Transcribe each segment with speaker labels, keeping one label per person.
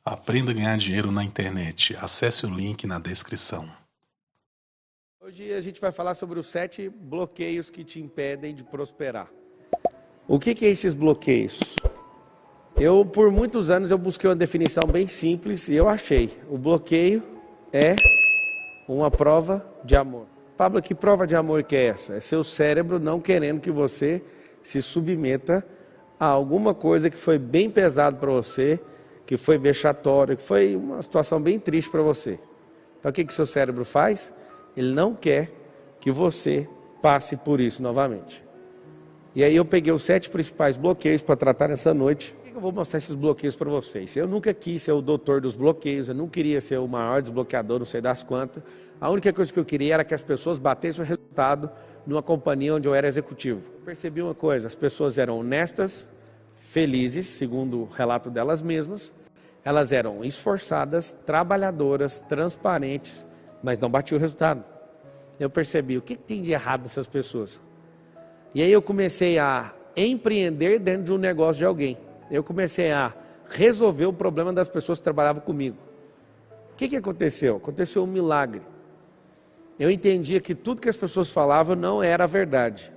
Speaker 1: Aprenda a ganhar dinheiro na internet. Acesse o link na descrição.
Speaker 2: Hoje a gente vai falar sobre os 7 bloqueios que te impedem de prosperar. O que é esses bloqueios? Por muitos anos, eu busquei uma definição bem simples e eu achei. O bloqueio é uma prova de amor. Pablo, que prova de amor que é essa? É seu cérebro não querendo que você se submeta a alguma coisa que foi bem pesado para você, que foi vexatório, que foi uma situação bem triste para você. Então o que seu cérebro faz? Ele não quer que você passe por isso novamente. E aí eu peguei os 7 principais bloqueios para tratar nessa noite. Por que eu vou mostrar esses bloqueios para vocês? Eu nunca quis ser o doutor dos bloqueios, eu não queria ser o maior desbloqueador, não sei das quantas. A única coisa que eu queria era que as pessoas batessem o resultado numa companhia onde eu era executivo. Eu percebi uma coisa, as pessoas eram honestas, felizes, segundo o relato delas mesmas. Elas eram esforçadas, trabalhadoras, transparentes, mas não batiam o resultado. Eu percebi, o que tem de errado nessas pessoas? E aí eu comecei a empreender dentro de um negócio de alguém. Eu comecei a resolver o problema das pessoas que trabalhavam comigo. O que aconteceu? Aconteceu um milagre. Eu entendia que tudo que as pessoas falavam não era verdade.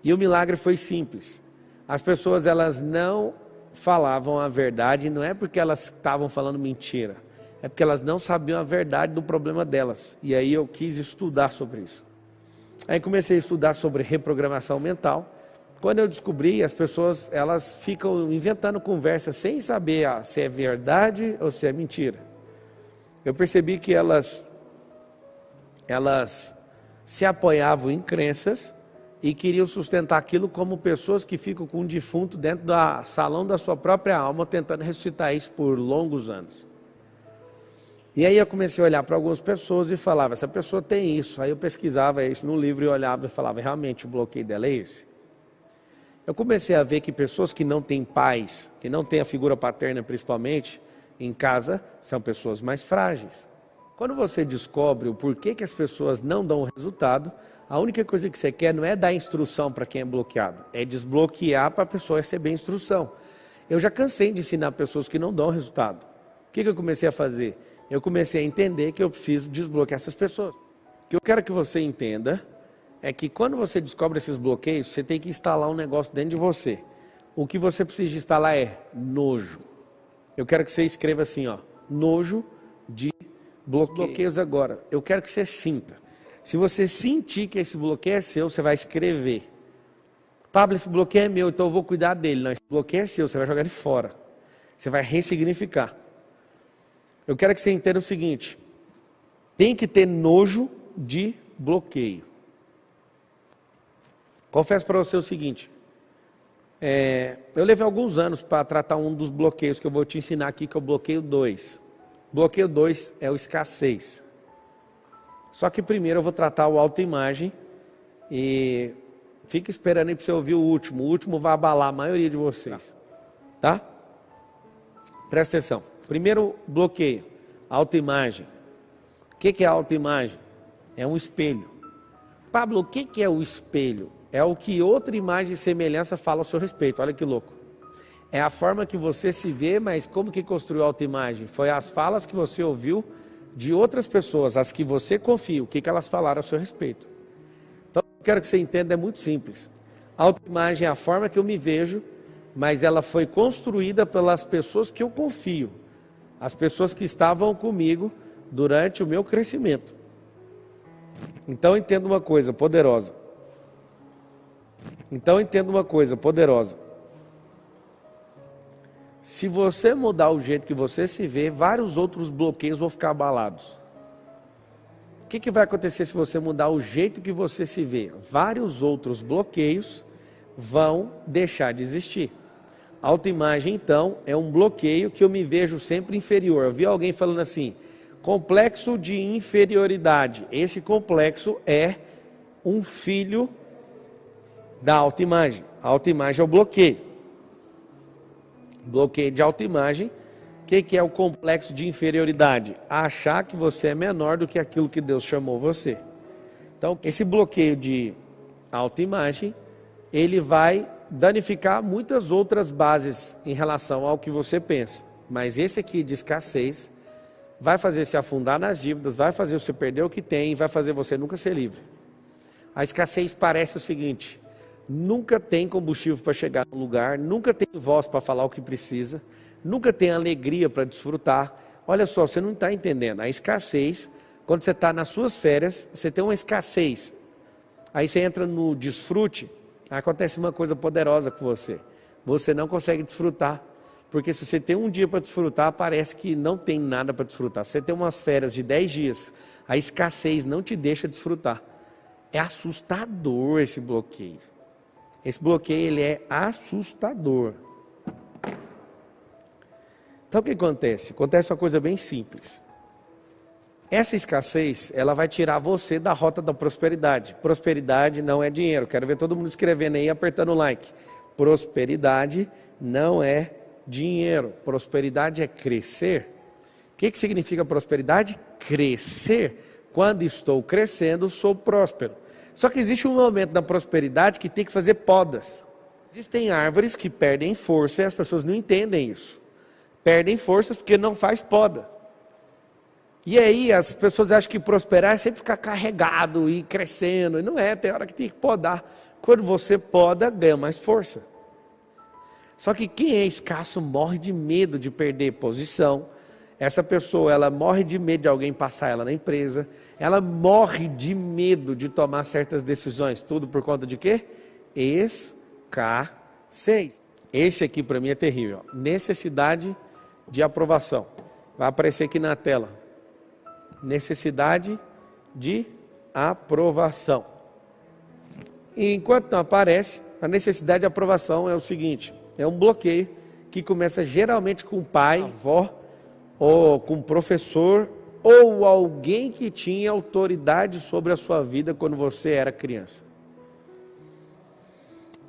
Speaker 2: E o milagre foi simples. As pessoas, elas não falavam a verdade, não é porque elas estavam falando mentira. É porque elas não sabiam a verdade do problema delas. E aí eu quis estudar sobre isso. Aí comecei a estudar sobre reprogramação mental. Quando eu descobri, as pessoas, elas ficam inventando conversa sem saber se é verdade ou se é mentira. Eu percebi que elas se apoiavam em crenças e queriam sustentar aquilo como pessoas que ficam com um defunto dentro do salão da sua própria alma, tentando ressuscitar isso por longos anos. E aí eu comecei a olhar para algumas pessoas e falava, essa pessoa tem isso. Aí eu pesquisava isso no livro e olhava e falava, realmente o bloqueio dela é esse? Eu comecei a ver que pessoas que não têm pais, que não têm a figura paterna principalmente, em casa, são pessoas mais frágeis. Quando você descobre o porquê que as pessoas não dão o resultado, a única coisa que você quer não é dar instrução para quem é bloqueado, é desbloquear para a pessoa receber instrução. Eu já cansei de ensinar pessoas que não dão resultado. O que eu comecei a fazer? Eu comecei a entender que eu preciso desbloquear essas pessoas. O que eu quero que você entenda é que quando você descobre esses bloqueios, você tem que instalar um negócio dentro de você. O que você precisa instalar é nojo. Eu quero que você escreva assim, ó, nojo de bloqueios agora. Eu quero que você sinta. Se você sentir que esse bloqueio é seu, você vai escrever. Pablo, esse bloqueio é meu, então eu vou cuidar dele. Não, esse bloqueio é seu, você vai jogar ele fora. Você vai ressignificar. Eu quero que você entenda o seguinte, tem que ter nojo de bloqueio. Confesso para você o seguinte, eu levei alguns anos para tratar um dos bloqueios que eu vou te ensinar aqui, que é o bloqueio 2. Bloqueio 2 é o escassez. Só que primeiro eu vou tratar o autoimagem e fica esperando aí para você ouvir o último. O último vai abalar a maioria de vocês. Tá? Presta atenção. Primeiro bloqueio, autoimagem. O que é autoimagem? É um espelho. Pablo, o que é o espelho? É o que outra imagem e semelhança fala ao seu respeito. Olha que louco. É a forma que você se vê, mas como que construiu a autoimagem? Foi as falas que você ouviu de outras pessoas, as que você confia, o que elas falaram ao seu respeito. Então, eu quero que você entenda, é muito simples. A autoimagem é a forma que eu me vejo, mas ela foi construída pelas pessoas que eu confio. As pessoas que estavam comigo durante o meu crescimento. Então entenda uma coisa poderosa. Se você mudar o jeito que você se vê, vários outros bloqueios vão ficar abalados. O que vai acontecer se você mudar o jeito que você se vê? Vários outros bloqueios vão deixar de existir. Autoimagem, então, é um bloqueio que eu me vejo sempre inferior. Eu vi alguém falando assim, complexo de inferioridade. Esse complexo é um filho da autoimagem. A autoimagem é o bloqueio. Bloqueio de autoimagem. O que é o complexo de inferioridade? Achar que você é menor do que aquilo que Deus chamou você. Então, esse bloqueio de autoimagem, ele vai danificar muitas outras bases em relação ao que você pensa. Mas esse aqui de escassez vai fazer você afundar nas dívidas, vai fazer você perder o que tem, vai fazer você nunca ser livre. A escassez parece o seguinte: nunca tem combustível para chegar no lugar, nunca tem voz para falar o que precisa, nunca tem alegria para desfrutar. Olha só, você não está entendendo. A escassez, quando você está nas suas férias, você tem uma escassez. Aí você entra no desfrute, acontece uma coisa poderosa com você. Você não consegue desfrutar. Porque se você tem um dia para desfrutar, parece que não tem nada para desfrutar. Se você tem umas férias de 10 dias, a escassez não te deixa desfrutar. É assustador esse bloqueio. Esse bloqueio, ele é assustador. Então o que acontece? Acontece uma coisa bem simples. Essa escassez, ela vai tirar você da rota da prosperidade. Prosperidade não é dinheiro. Quero ver todo mundo escrevendo aí, apertando o like. Prosperidade não é dinheiro. Prosperidade é crescer. O que significa prosperidade? Crescer. Quando estou crescendo, sou próspero. Só que existe um momento da prosperidade que tem que fazer podas. Existem árvores que perdem força e as pessoas não entendem isso. Perdem forças porque não faz poda. E aí as pessoas acham que prosperar é sempre ficar carregado e crescendo. E não é, tem hora que tem que podar. Quando você poda, ganha mais força. Só que quem é escasso morre de medo de perder posição. Essa pessoa, ela morre de medo de alguém passar ela na empresa. Ela morre de medo de tomar certas decisões. Tudo por conta de quê? Escassez. Esse aqui para mim é terrível. Necessidade de aprovação. Vai aparecer aqui na tela. Necessidade de aprovação. E enquanto não aparece, a necessidade de aprovação é o seguinte: é um bloqueio que começa geralmente com o pai, avó, ou com o professor, ou alguém que tinha autoridade sobre a sua vida quando você era criança.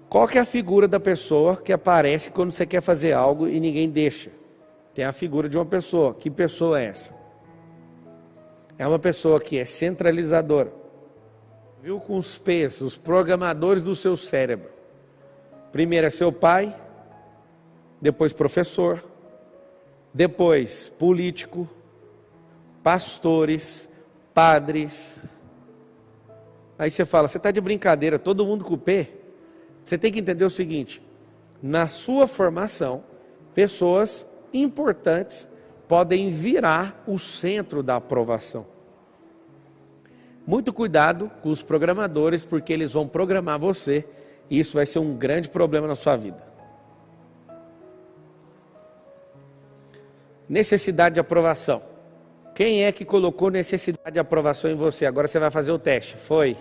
Speaker 2: Qual que é a figura da pessoa que aparece quando você quer fazer algo e ninguém deixa? Tem a figura de uma pessoa. Que pessoa é essa? É uma pessoa que é centralizadora. Viu com os P's, os programadores do seu cérebro. Primeiro é seu pai, depois professor, depois político, pastores, padres. Aí você fala, você está de brincadeira, todo mundo com o P? Você tem que entender o seguinte: na sua formação, pessoas importantes podem virar o centro da aprovação. Muito cuidado com os programadores, porque eles vão programar você e isso vai ser um grande problema na sua vida. Necessidade de aprovação. Quem é que colocou necessidade de aprovação em você? Agora você vai fazer o teste. Foi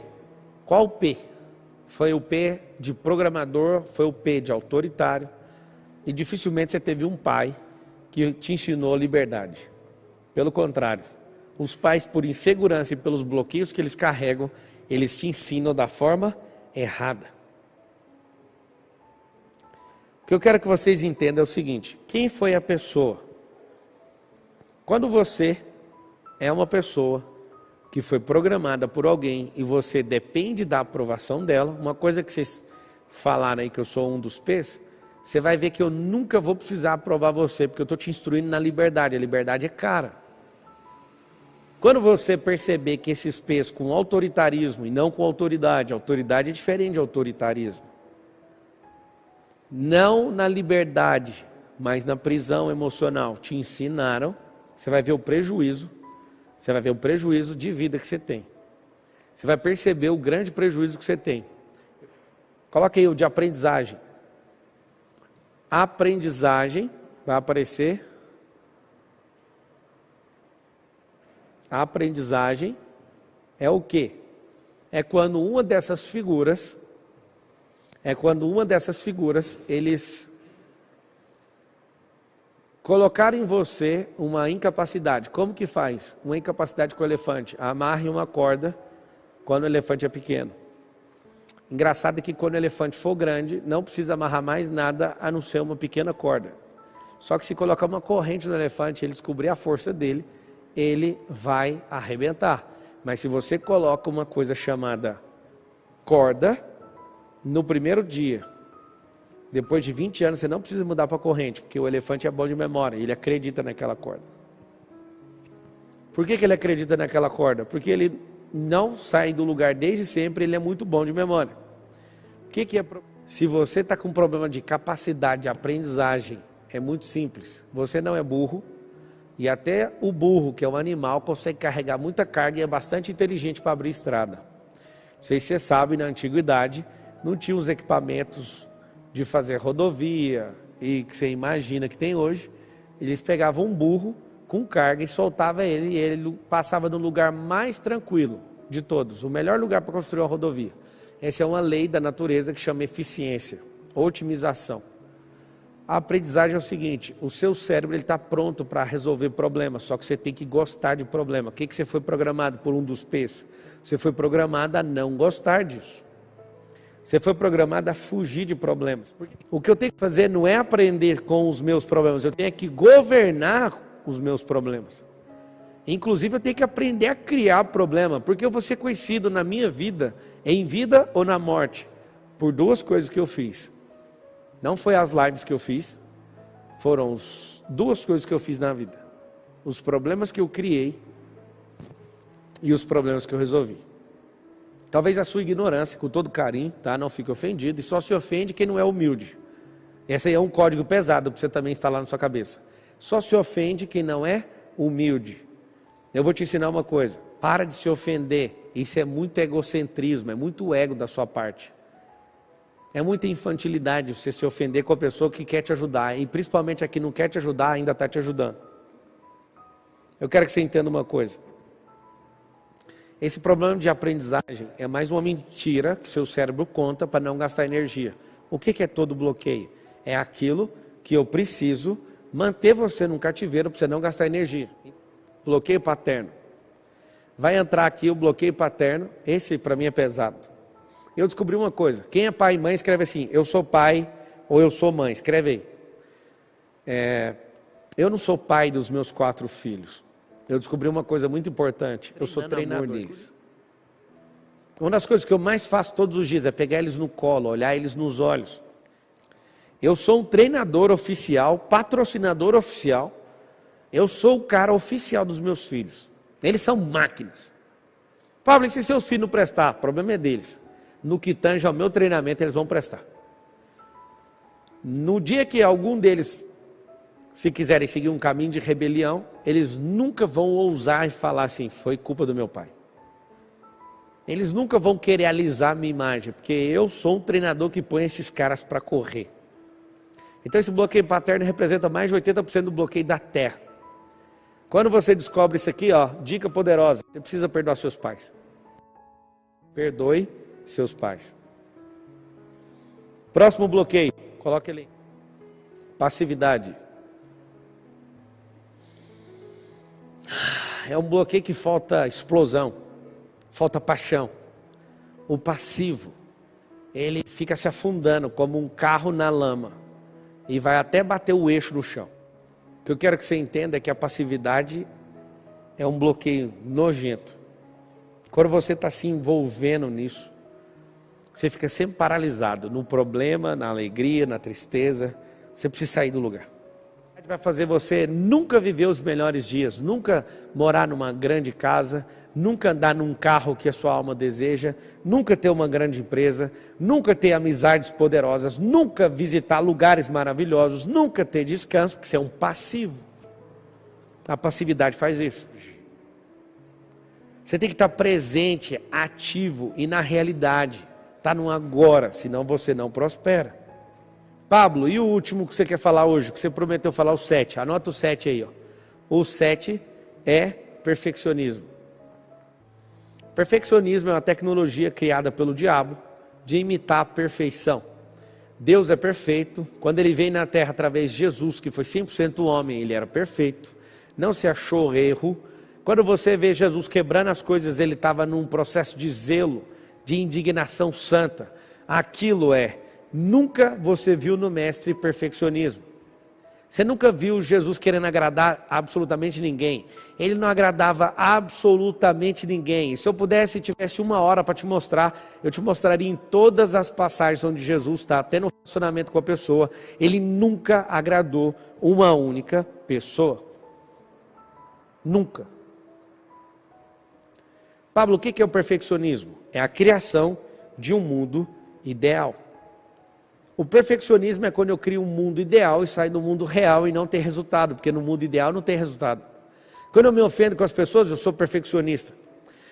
Speaker 2: qual o P? Foi o P de programador, foi o P de autoritário. E dificilmente você teve um pai que te ensinou liberdade. Pelo contrário, os pais, por insegurança e pelos bloqueios que eles carregam, eles te ensinam da forma errada. O que eu quero que vocês entendam é o seguinte: quem foi a pessoa? Quando você é uma pessoa que foi programada por alguém e você depende da aprovação dela, uma coisa que vocês falaram aí que eu sou um dos P's, você vai ver que eu nunca vou precisar aprovar você, porque eu estou te instruindo na liberdade. A liberdade é cara. Quando você perceber que esses P's com autoritarismo e não com autoridade é diferente de autoritarismo. Não na liberdade, mas na prisão emocional, te ensinaram, você vai ver o prejuízo, de vida que você tem. Você vai perceber o grande prejuízo que você tem. Coloque aí o de aprendizagem. Aprendizagem, vai aparecer. A aprendizagem é o quê? É quando uma dessas figuras, eles colocarem em você uma incapacidade. Como que faz? Uma incapacidade com o elefante. Amarre uma corda quando o elefante é pequeno. Engraçado é que quando o elefante for grande, não precisa amarrar mais nada a não ser uma pequena corda. Só que se colocar uma corrente no elefante, ele descobrir a força dele, ele vai arrebentar. Mas se você coloca uma coisa chamada corda, no primeiro dia, Depois de 20 anos, você não precisa mudar para a corrente, porque o elefante é bom de memória, ele acredita naquela corda. Por que ele acredita naquela corda? Porque ele não sai do lugar desde sempre, ele é muito bom de memória. Se você está com problema de capacidade de aprendizagem, é muito simples. Você não é burro, e até o burro, que é um animal, consegue carregar muita carga e é bastante inteligente para abrir estrada. Não sei se você sabe, na antiguidade, não tinha os equipamentos de fazer rodovia, e que você imagina que tem hoje. Eles pegavam um burro com carga e soltavam ele, e ele passava no lugar mais tranquilo de todos, o melhor lugar para construir uma rodovia. Essa é uma lei da natureza que chama eficiência, otimização. A aprendizagem é o seguinte: o seu cérebro está pronto para resolver problemas, só que você tem que gostar de problema. O que você foi programado por um dos P's? Você foi programado a não gostar disso. Você foi programado a fugir de problemas. O que eu tenho que fazer não é aprender com os meus problemas, eu tenho que governar os meus problemas. Inclusive eu tenho que aprender a criar problema, porque eu vou ser conhecido na minha vida, em vida ou na morte, por duas coisas que eu fiz. Não foi as lives que eu fiz, foram duas coisas que eu fiz na vida. Os problemas que eu criei e os problemas que eu resolvi. Talvez a sua ignorância, com todo carinho, tá? Não fique ofendido, e só se ofende quem não é humilde. Esse aí é um código pesado para você também instalar na sua cabeça. Só se ofende quem não é humilde. Eu vou te ensinar uma coisa: para de se ofender. Isso é muito egocentrismo, é muito ego da sua parte. É muita infantilidade você se ofender com a pessoa que quer te ajudar, e principalmente a que não quer te ajudar ainda está te ajudando. Eu quero que você entenda uma coisa: esse problema de aprendizagem é mais uma mentira que seu cérebro conta para não gastar energia. O que é todo bloqueio? É aquilo que eu preciso manter você num cativeiro para você não gastar energia. Bloqueio paterno. Vai entrar aqui o bloqueio paterno. Esse para mim é pesado. Eu descobri uma coisa: quem é pai e mãe escreve assim: eu sou pai ou eu sou mãe. Escreve aí. Eu não sou pai dos meus 4 filhos. Eu descobri uma coisa muito importante: eu sou treinador deles. Uma das coisas que eu mais faço todos os dias é pegar eles no colo, olhar eles nos olhos. Eu sou um treinador oficial, patrocinador oficial. Eu sou o cara oficial dos meus filhos. Eles são máquinas. Pablo, e se seus filhos não prestar? O problema é deles. No que tange ao meu treinamento, eles vão prestar. No dia que algum deles, se quiserem seguir um caminho de rebelião, eles nunca vão ousar falar assim: foi culpa do meu pai. Eles nunca vão querer alisar a minha imagem, porque eu sou um treinador que põe esses caras para correr. Então esse bloqueio paterno representa mais de 80% do bloqueio da terra. Quando você descobre isso aqui, ó, dica poderosa: você precisa perdoar seus pais. Perdoe seus pais. Próximo bloqueio, coloque ele. Passividade. É um bloqueio que falta explosão, falta paixão. O passivo, ele fica se afundando como um carro na lama e vai até bater o eixo no chão. O que eu quero que você entenda é que a passividade é um bloqueio nojento. Quando você está se envolvendo nisso, você fica sempre paralisado no problema, na alegria, na tristeza. Você precisa sair do lugar. Vai fazer você nunca viver os melhores dias, nunca morar numa grande casa, nunca andar num carro que a sua alma deseja, nunca ter uma grande empresa, nunca ter amizades poderosas, nunca visitar lugares maravilhosos, nunca ter descanso, porque você é um passivo. A passividade faz isso. Você tem que estar presente, ativo e na realidade. Está no agora, senão você não prospera. Pablo, e o último que você quer falar hoje, que você prometeu falar, o 7, anota o 7 aí, ó. O 7 é perfeccionismo. Perfeccionismo é uma tecnologia criada pelo diabo de imitar a perfeição. Deus é perfeito. Quando ele veio na terra através de Jesus, que foi 100% homem, ele era perfeito, não se achou erro. Quando você vê Jesus quebrando as coisas, ele estava num processo de zelo, de indignação santa. Aquilo nunca você viu no mestre perfeccionismo. Você nunca viu Jesus querendo agradar absolutamente ninguém. Ele não agradava absolutamente ninguém. Se eu pudesse, tivesse 1 hora para te mostrar, eu te mostraria em todas as passagens onde Jesus está tendo um relacionamento com a pessoa. Ele nunca agradou uma única pessoa. Nunca. Pablo, o que é o perfeccionismo? É a criação de um mundo ideal. O perfeccionismo é quando eu crio um mundo ideal e saio do mundo real e não tem resultado, porque no mundo ideal não tem resultado. Quando eu me ofendo com as pessoas, eu sou perfeccionista.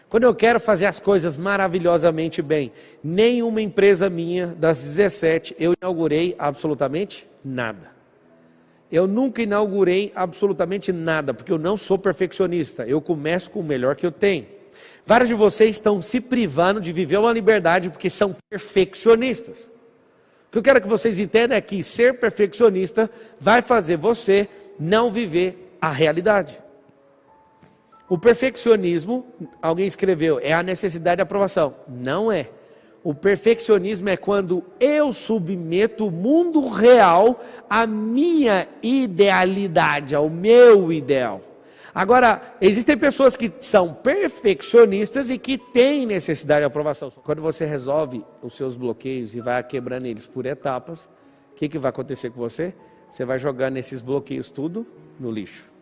Speaker 2: Quando eu quero fazer as coisas maravilhosamente bem, nenhuma empresa minha, das 17, eu inaugurei absolutamente nada. Eu nunca inaugurei absolutamente nada, porque eu não sou perfeccionista. Eu começo com o melhor que eu tenho. Vários de vocês estão se privando de viver uma liberdade porque são perfeccionistas. O que eu quero que vocês entendam é que ser perfeccionista vai fazer você não viver a realidade. O perfeccionismo, alguém escreveu, é a necessidade de aprovação. Não é. O perfeccionismo é quando eu submeto o mundo real à minha idealidade, ao meu ideal. Agora, existem pessoas que são perfeccionistas e que têm necessidade de aprovação. Quando você resolve os seus bloqueios e vai quebrando eles por etapas, o que vai acontecer com você? Você vai jogando esses bloqueios tudo no lixo.